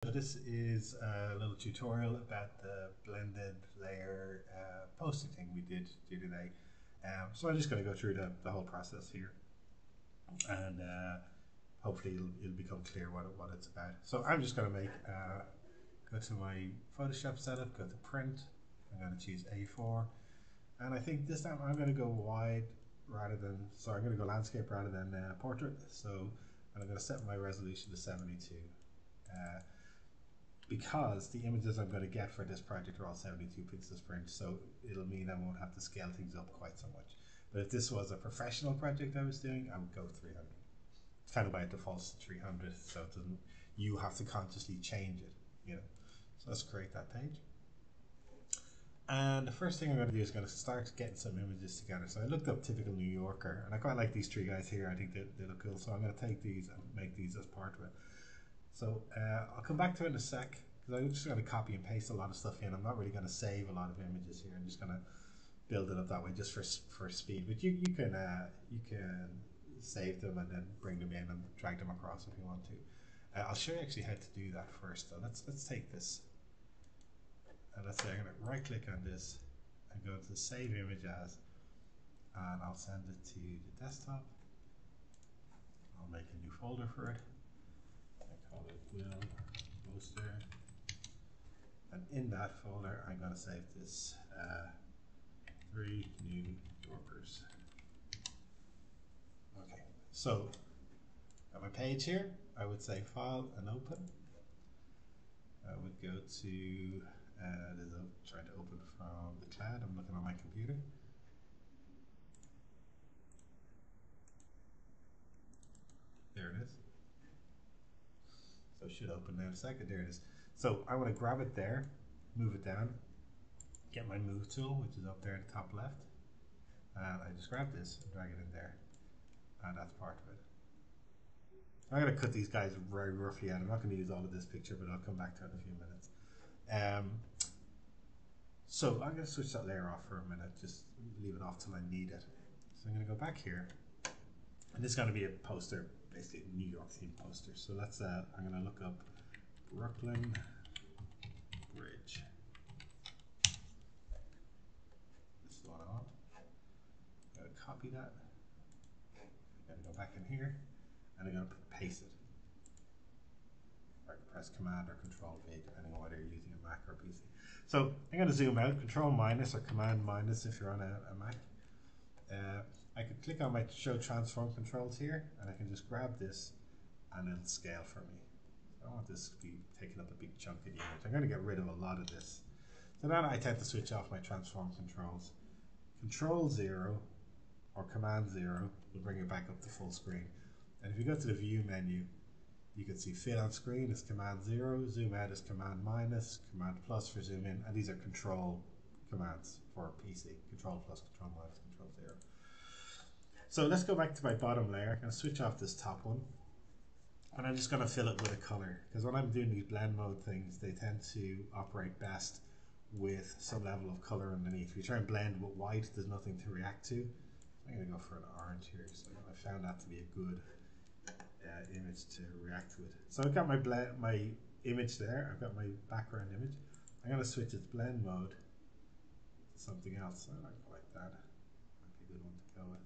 So this is a little tutorial about the blended layer posting thing we did today. So I'm just going to go through the whole process here, and hopefully it'll become clear what it's about. So I'm just going to go to my Photoshop setup, go to print. I'm going to choose A4, and I think this time I'm going to go wide rather than, so I'm going to go landscape rather than portrait. So I'm going to set my resolution to 72. Because the images I'm going to get for this project are all 72 pixels per inch, so it'll mean I won't have to scale things up quite so much. But if this was a professional project I was doing, I would go 300. It's kind of by default 300, so it doesn't, you have to consciously change it, you know. So let's create that page. And the first thing I'm going to do is going to start getting some images together. So I looked up typical New Yorker, and I quite like these three guys here. I think they look cool, so I'm going to take these and make these as part of it. So I'll come back to it in a sec, because I'm just going to copy and paste a lot of stuff in. I'm not really going to save a lot of images here. I'm just going to build it up that way just for speed. But you can save them and then bring them in and drag them across if you want to. I'll show you actually how to do that first though. Let's take this. And let's say I'm going to right click on this and go to save image as, and I'll send it to the desktop. I'll make a new folder for it. Call it Will Poster, and in that folder I'm going to save this 3 New Yorkers. Okay, so on my page here I would say File and Open. I would go to trying to open from the cloud. I'm looking on my computer. There it is. So it should open in a second. There it is. So I want to grab it there, move it down, get my move tool, which is up there at the top left, and I just grab this and drag it in there, and that's part of it. I'm going to cut these guys very roughly out. I'm not going to use all of this picture, but I'll come back to it in a few minutes. So I'm going to switch that layer off for a minute, just leave it off till I need it. So I'm going to go back here, and this is going to be a poster, basically a New York themed poster. So let's I'm going to look up Brooklyn Bridge. This is what I want. I'm going to copy that. I'm going to go back in here, and I'm going to paste it. Or I can press Command or Control V, depending on whether you're using a Mac or a PC. So I'm going to zoom out, Control minus or Command minus if you're on a Mac. I could click on my show transform controls here, and I can just grab this and it'll scale for me. So I don't want this to be taking up a big chunk of the image. I'm going to get rid of a lot of this. So now I tend to switch off my transform controls. Control 0 or Command 0 will bring it back up to full screen. And if you go to the view menu, you can see fit on screen is Command 0, zoom out is Command minus, Command plus for zoom in, and these are control commands for PC. Control plus, Control minus, Control 0. So let's go back to my bottom layer. I'm going to switch off this top one, and I'm just going to fill it with a color, because when I'm doing these blend mode things, they tend to operate best with some level of color underneath. If you try and blend with white, there's nothing to react to. I'm going to go for an orange here, so I found that to be a good image to react with. So I've got my image there, I've got my background image. I'm going to switch its blend mode to something else. I like that. Might be a good one to go with.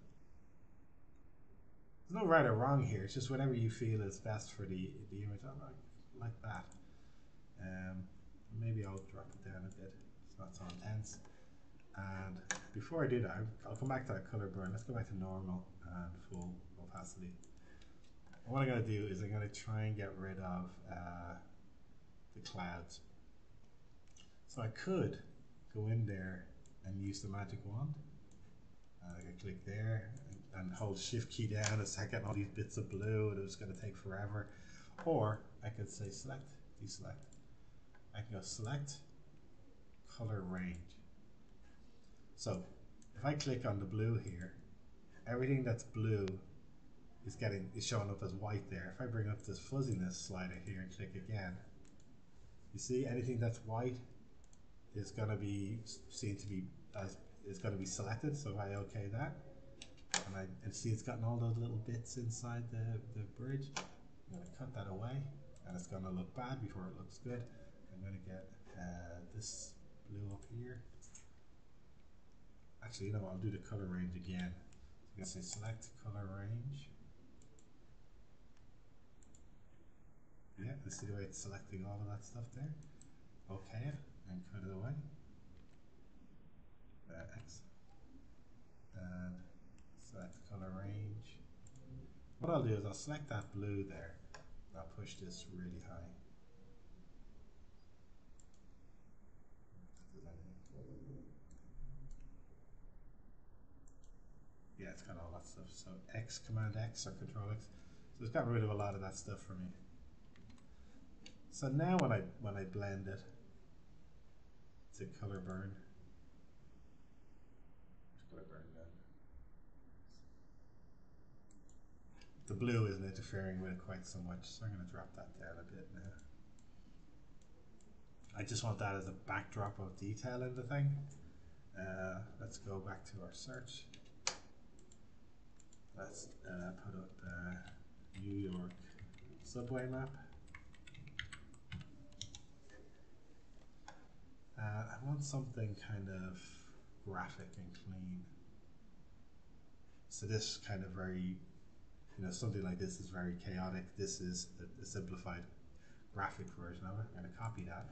There's no right or wrong here, it's just whatever you feel is best for the image. I like that. Maybe I'll drop it down a bit, it's not so intense. And before I do that, I'll come back to that color burn. Let's go back to normal and full opacity. And what I'm going to do is I'm going to try and get rid of the clouds. So I could go in there and use the magic wand. I can click there and hold shift key down and start getting all these bits of blue, and it's going to take forever. Or I could say select, deselect. I can go select, color range. So if I click on the blue here, everything that's blue is showing up as white there. If I bring up this fuzziness slider here and click again, you see anything that's white is going to be seen to be is going to be selected. So if I OK that, and see it's gotten all those little bits inside the bridge, I'm going to cut that away. and it's gonna look bad before it looks good. I'm gonna get this blue up here. Actually, you know what, I'll do the color range again. So I'm gonna say select color range. Yeah, this is the way it's selecting all of that stuff there. Okay, and cut it away. X. And select color range. What I'll do is I'll select that blue there. I'll push this really high. Yeah, it's got all that stuff. So X, Command X or Control X. So it's got rid of a lot of that stuff for me. So now when I blend it to color burn. The blue isn't interfering with it quite so much, so I'm going to drop that down a bit now. I just want that as a backdrop of detail in the thing. Let's go back to our search. Let's put up New York subway map. I want something kind of graphic and clean. So this kind of very, something like this is very chaotic. This is a simplified graphic version of it. I'm going to copy that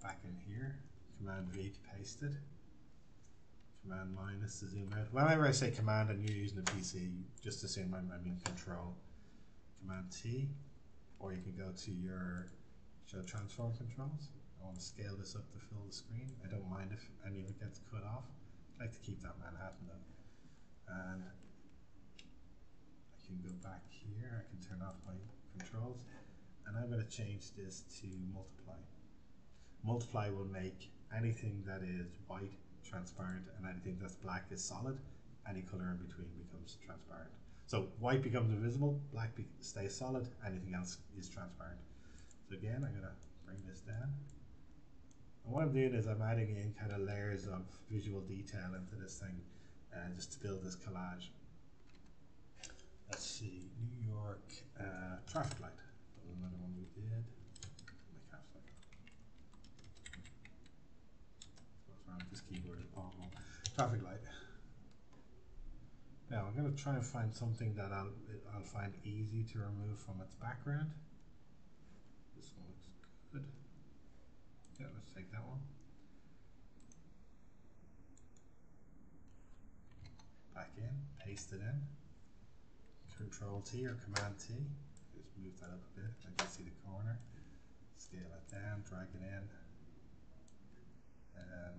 back in here. Command V to paste it. Command minus to zoom out. Whenever I say command and you're using a PC, just assume I mean control. Command T, or you can go to your show transform controls. I want to scale this up to fill the screen. I don't mind if any of it gets cut off. I like to keep that Manhattan though. And I can go back here. I can turn off my controls. And I'm going to change this to multiply. Multiply will make anything that is white transparent and anything that's black is solid. Any color in between becomes transparent. So white becomes invisible, black stays solid, anything else is transparent. So again, I'm going to bring this down. And what I'm doing is I'm adding in kind of layers of visual detail into this thing just to build this collage. Let's see, New York traffic light. That was another one we did. What's wrong with this keyboard? Oh, traffic light. Now I'm going to try and find something that I'll find easy to remove from its background. This one looks good. Yeah, let's take that one. Back in, paste it in. Control T or Command T. Just move that up a bit. I can see the corner. Scale it down, drag it in. And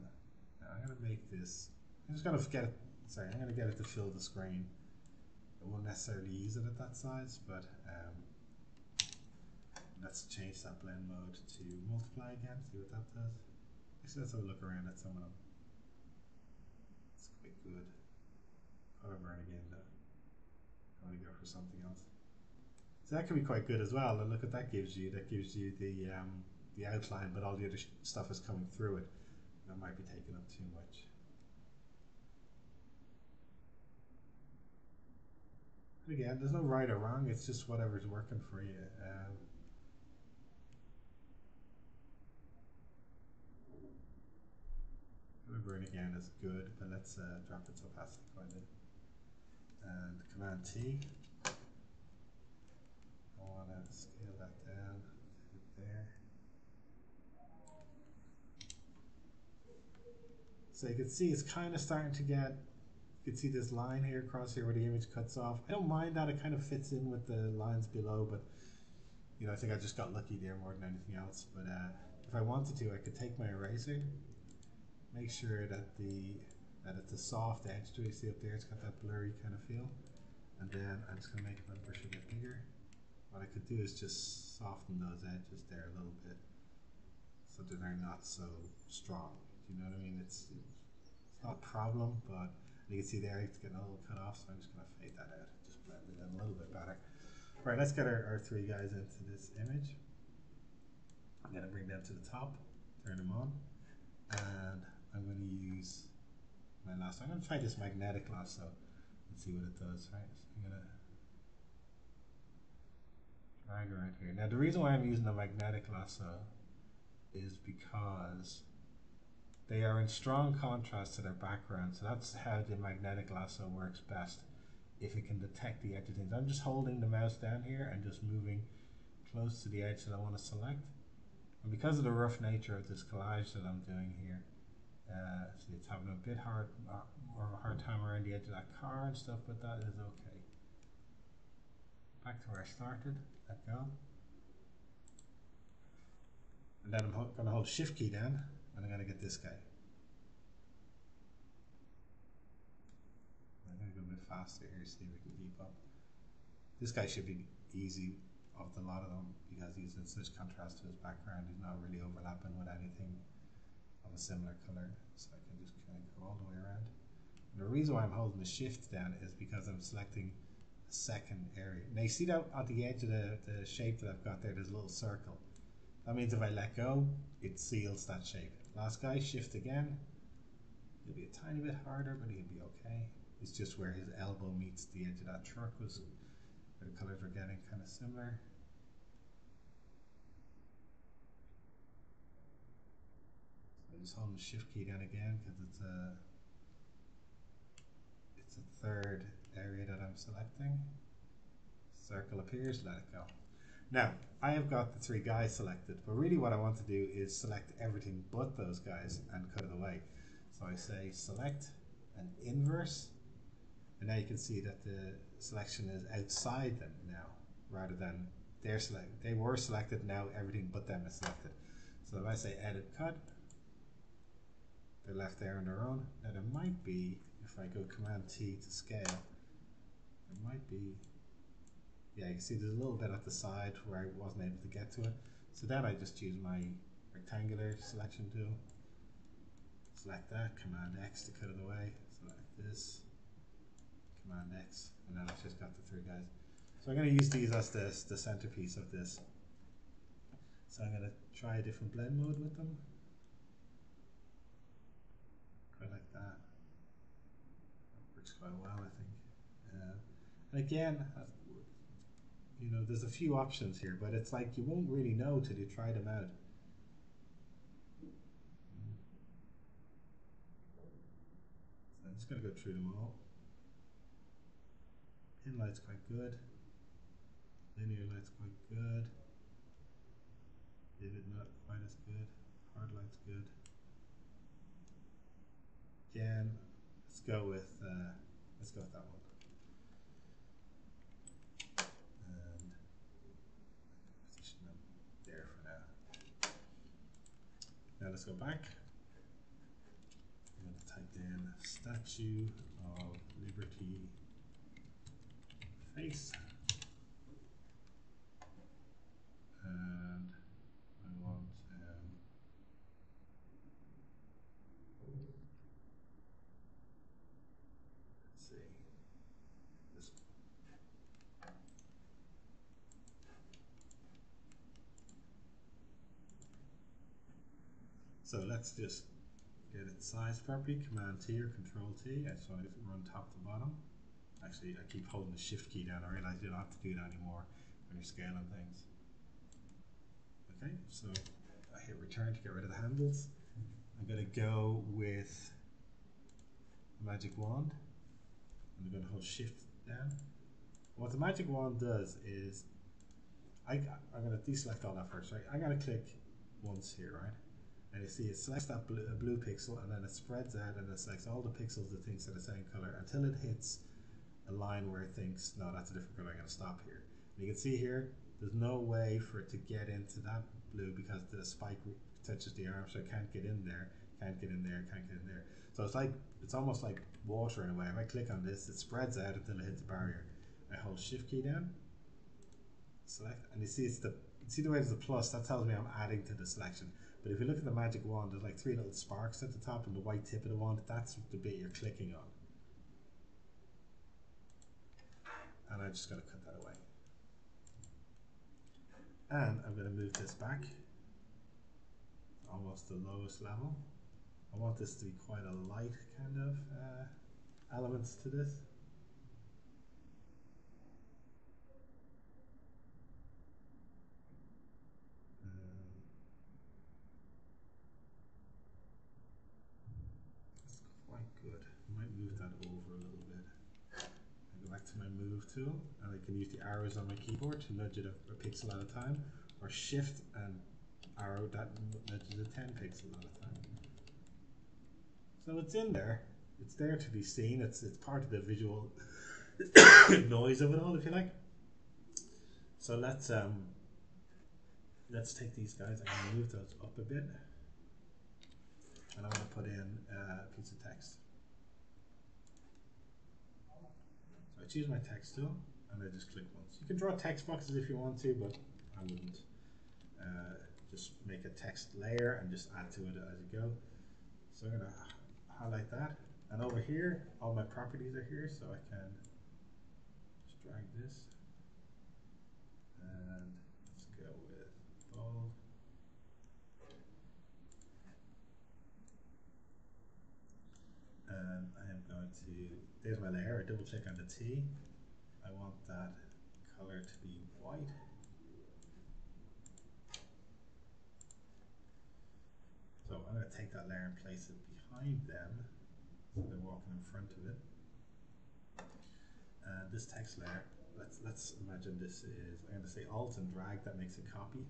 now I'm going to make this. I'm just going to get it. Sorry, I'm going to get it to fill the screen. I won't necessarily use it at that size, but let's change that blend mode to multiply again. See what that does. Actually, let's have a look around at some of them. It's quite good. Color burn again though. I want to go for something else. So that can be quite good as well. And look what that gives you. That gives you the outline, but all the other stuff is coming through it. That might be taking up too much. And again, there's no right or wrong. It's just whatever's working for you. Color burn again is good, but let's drop its opacity quite a bit. And Command T. I want to scale that down to there. So you can see it's kind of starting to get, you can see this line here across here where the image cuts off. I don't mind that, it kind of fits in with the lines below, but I think I just got lucky there more than anything else. But if I wanted to, I could take my eraser, make sure that it's a soft edge to it. See up there, it's got that blurry kind of feel. And then I'm just going to make my brush a bit bigger. What I could do is just soften those edges there a little bit so that they're not so strong. Do you know what I mean? It's not a problem, but you can see there it's getting a little cut off, so I'm just going to fade that out. Just blend it in a little bit better. Right, let's get our three guys into this image. I'm going to bring them to the top, turn them on, and I'm going to use my lasso. I'm going to try this magnetic lasso and see what it does. Right, so I'm going to drag around here. Now the reason why I'm using the magnetic lasso is because they are in strong contrast to their background, so that's how the magnetic lasso works best, if it can detect the edge of things. I'm just holding the mouse down here and just moving close to the edge that I want to select. And because of the rough nature of this collage that I'm doing here, see it's having a bit more of a hard time around the edge of that car and stuff, but that is okay. Back to where I started, let go. And then I'm going to hold Shift key down, and I'm going to get this guy. I'm going to go a bit faster here, see if we can keep up. This guy should be easy of the lot of them, because he's in such contrast to his background. He's not really overlapping with anything of a similar color, so I can just kind of go all the way around. And the reason why I'm holding the Shift down is because I'm selecting a second area. Now you see that at the edge of the shape that I've got there, there's a little circle. That means if I let go, it seals that shape. Last guy, Shift again. It'll be a tiny bit harder, but he'll be okay. It's just where his elbow meets the edge of that truck was where the colors were getting kind of similar. So I'm just holding the Shift key down again because it's a third area that I'm selecting. Circle appears, let it go. Now, I have got the three guys selected, but really what I want to do is select everything but those guys and cut it away. So I say select and inverse, and now you can see that the selection is outside them now, rather than they were selected, now everything but them is selected. So if I say edit cut, they're left there on their own. Now there might be, if I go Command T to scale, there might be, yeah, you can see there's a little bit at the side where I wasn't able to get to it. So then I just use my rectangular selection tool, select that, Command X to cut it away, select this, Command X, and then I've just got the three guys. So I'm going to use these as the centerpiece of this. So I'm going to try a different blend mode with them. Quite like that. That works quite well, I think. And again, you know, there's a few options here, but it's like you won't really know till you try them out. So I'm just going to go through them all. Inlight's quite good. Linear light's quite good. Vivid not quite as good. Hard light's good. Again, let's go with that one. And position them there for now. Now let's go back. I'm going to type in Statue of Liberty face. And I want let's see, this one. So let's just get it sized properly, Command T or Control T. I just want to run top to bottom. Actually, I keep holding the Shift key down. I realize you don't have to do that anymore when you're scaling things. Okay, so I hit return to get rid of the handles. I'm going to go with the magic wand. I'm going to hold Shift down. What the magic wand does is, I'm going to deselect all that first, right? I'm going to click once here, right? And you see it selects that blue pixel, and then it spreads out and it selects all the pixels it thinks are the same color until it hits a line where it thinks, no, that's a different color, I'm going to stop here. And you can see here, there's no way for it to get into that blue because the spike touches the arm, so it can't get in there, can't get in there, can't get in there. So it's almost like water in a way. If I click on this, it spreads out until it hits the barrier. I hold Shift key down, select, and you see the way there's a plus, that tells me I'm adding to the selection. But if you look at the magic wand, there's like three little sparks at the top and the white tip of the wand, that's the bit you're clicking on. And I'm just going to cut that away. And I'm going to move this back almost the lowest level. I want this to be quite a light kind of elements to this. tool, and I can use the arrows on my keyboard to nudge it a pixel at a time, or shift and arrow that nudges it 10 pixels at a time. So it's in there. It's there to be seen. It's part of the visual noise of it all, if you like. So let's take these guys and move those up a bit. And I want to put in a piece of text. So I choose my text tool and I just click once. You can draw text boxes if you want to, but I wouldn't. Just make a text layer and just add to it as you go. So I'm going to highlight that. And over here, all my properties are here, so I can just drag this. And let's go with bold. And I am going to, there's my layer, I double click on the T. I want that color to be white. So I'm going to take that layer and place it behind them, so they're walking in front of it. And this text layer, let's imagine this is, I'm going to say Alt and drag, that makes a copy.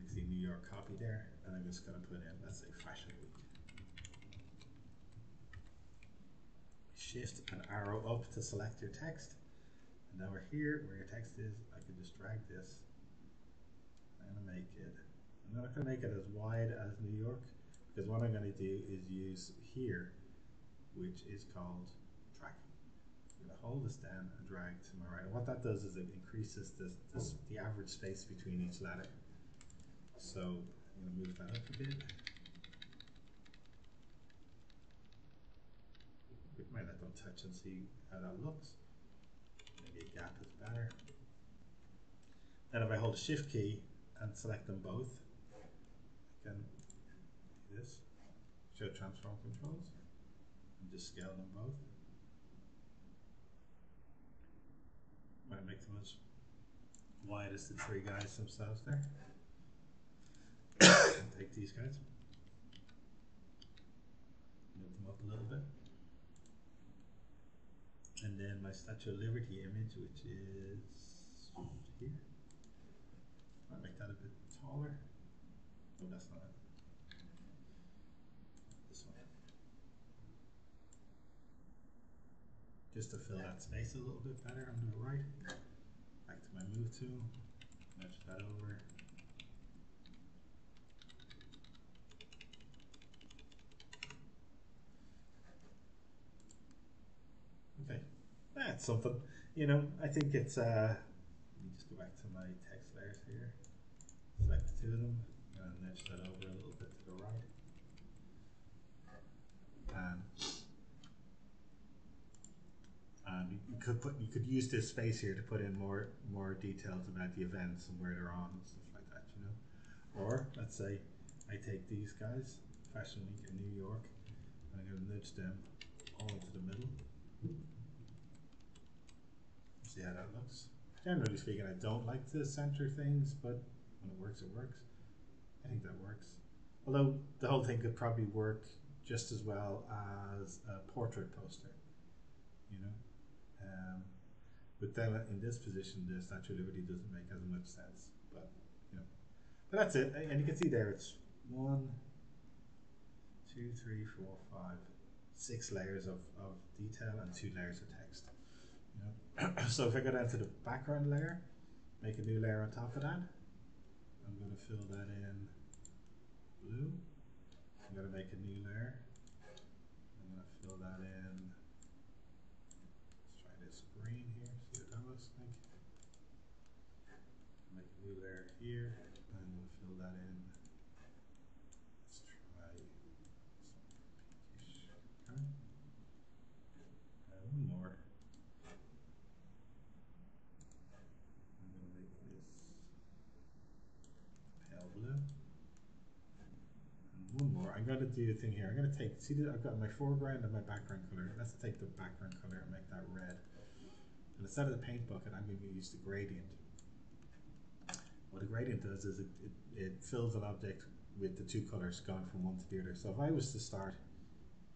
You see New York copy there, and I'm just going to put in, let's say Fashion Week. Shift and arrow up to select your text. And now we're here, where your text is, I can just drag this. I'm going to make it, I'm not going to make it as wide as New York, because what I'm going to do is use here, which is called tracking. I'm going to hold this down and drag to my right. And what that does is it increases the average space between each letter. So I'm going to move that up a bit. We might let them touch and see how that looks. Maybe a gap is better. Then if I hold the Shift key and select them both, I can do this, show transform controls, and just scale them both. Might make them as wide as the three guys themselves there. Take these guys, move them up a little bit. And then my Statue of Liberty image, which is here. Might make that a bit taller. Oh, that's not it. This one. Just to fill that space a little bit better on the right. Back to my move tool. Nudge that over. Okay, that's something. You know, I think it's, let me just go back to my text layers here. Select the two of them and nudge that over a little bit to the right. And you could use this space here to put in more details about the events and where they're on and stuff like that, you know. Or let's say I take these guys, Fashion Week in New York, and I'm going to nudge them all into the middle. See how that looks. Generally speaking, I don't like to center things, but when it works, it works. I think that works. Although the whole thing could probably work just as well as a portrait poster, you know. But then in this position, the Statue of Liberty doesn't make as much sense. But you know, but that's it. And you can see there, it's 1, 2, 3, 4, 5, 6 layers of detail and 2 layers of text. You know? So if I go down to the background layer, make a new layer on top of that. I'm going to fill that in blue. I'm going to make a new layer. I'm going to fill that in. Let's try this green here. See what that looks like. Make a new layer here. I'm going to fill that in. Let's try some pinkish. Okay. One more. I'm going to make this pale blue. And one more. I'm going to do a thing here. I'm going to take, see that I've got my foreground and my background color. Let's take the background color and make that red. And instead of the paint bucket, I'm going to use the gradient. What a gradient does is it fills an object with the 2 colors going from one to the other. So if I was to start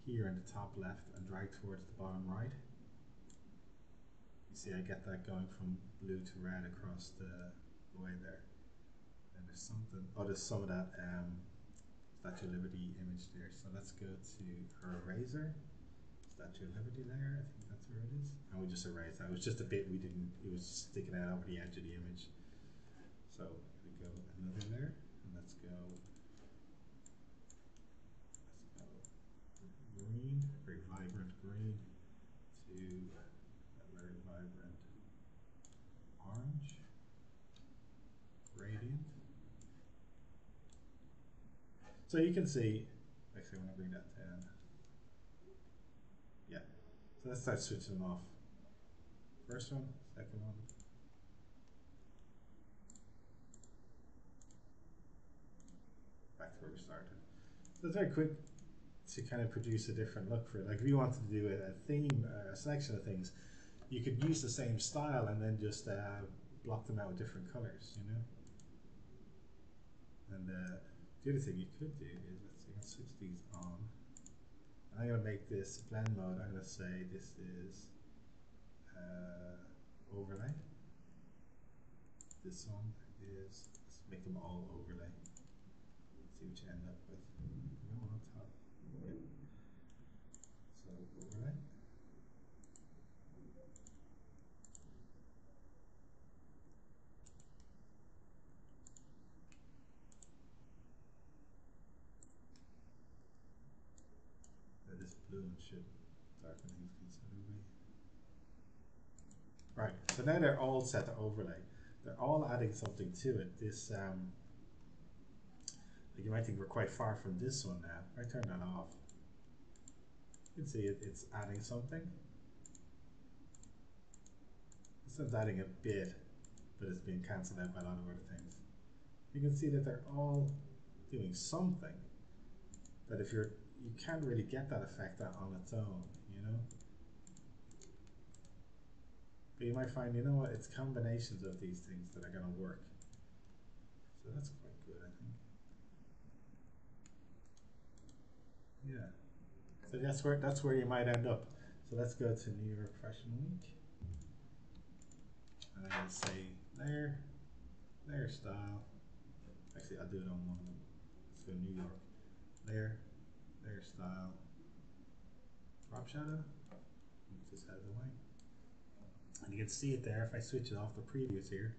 here in the top left and drag towards the bottom right, you see I get that going from blue to red across the way there. And there's something, oh, there's some of that Statue of Liberty image there. So let's go to her eraser, Statue of Liberty there, I think that's where it is. And we just erased that. It was just a bit we didn't, it was sticking out over the edge of the image. So we go another layer, and let's go green, very vibrant green, to a very vibrant orange, radiant. So you can see, actually I want to bring that down. Yeah, so let's start switching them off. First one, second one. Back to where we started. So it's very quick to kind of produce a different look for it. Like if you wanted to do a theme, a selection of things, you could use the same style and then just block them out with different colors, you know? And the other thing you could do is, let's see, I'll switch these on. And I'm going to make this blend mode, I'm going to say this is overlay. This one is, let's make them all overlay. See what you end up with. No one on top. Yeah. So overlay. This blue one should darken things considerably. Right, so now they're all set to overlay. They're all adding something to it. This, like you might think we're quite far from this one now. If I turn that off, you can see it's adding something. This one's adding a bit, but it's being cancelled out by a lot of other things. You can see that they're all doing something. That if you can't really get that effect on its own, you know. But you might find, you know what, it's combinations of these things that are going to work. So that's quite good, I think. Yeah. So that's where you might end up. So let's go to New York Fashion Week. And I'm going to say layer style. Actually, I'll do it on one of them. Let's go New York. Layer style. Drop shadow. Move this out of the way. And you can see it there if I switch it off the previews here.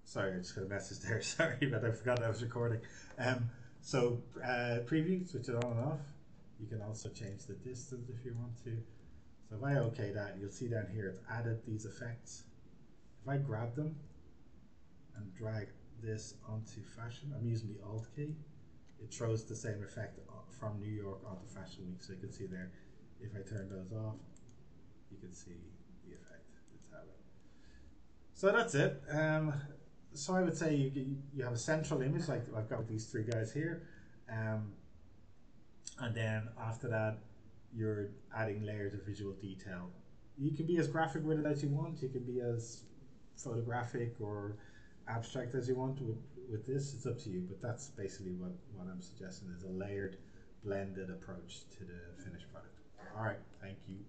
Sorry, I just got a message there. Sorry, but I forgot I was recording. So preview, switch it on and off. You can also change the distance if you want to. So if I OK that, you'll see down here it's added these effects. If I grab them and drag this onto fashion, I'm using the Alt key. It throws the same effect from New York onto Fashion Week. So you can see there, if I turn those off, you can see the effect it's having. So that's it. So I would say you have a central image, like I've got these three guys here, and then after that you're adding layers of visual detail. You can be as graphic with it as you want, you can be as photographic or abstract as you want with this, it's up to you, but that's basically what I'm suggesting is a layered, blended approach to the finished product. Alright, thank you.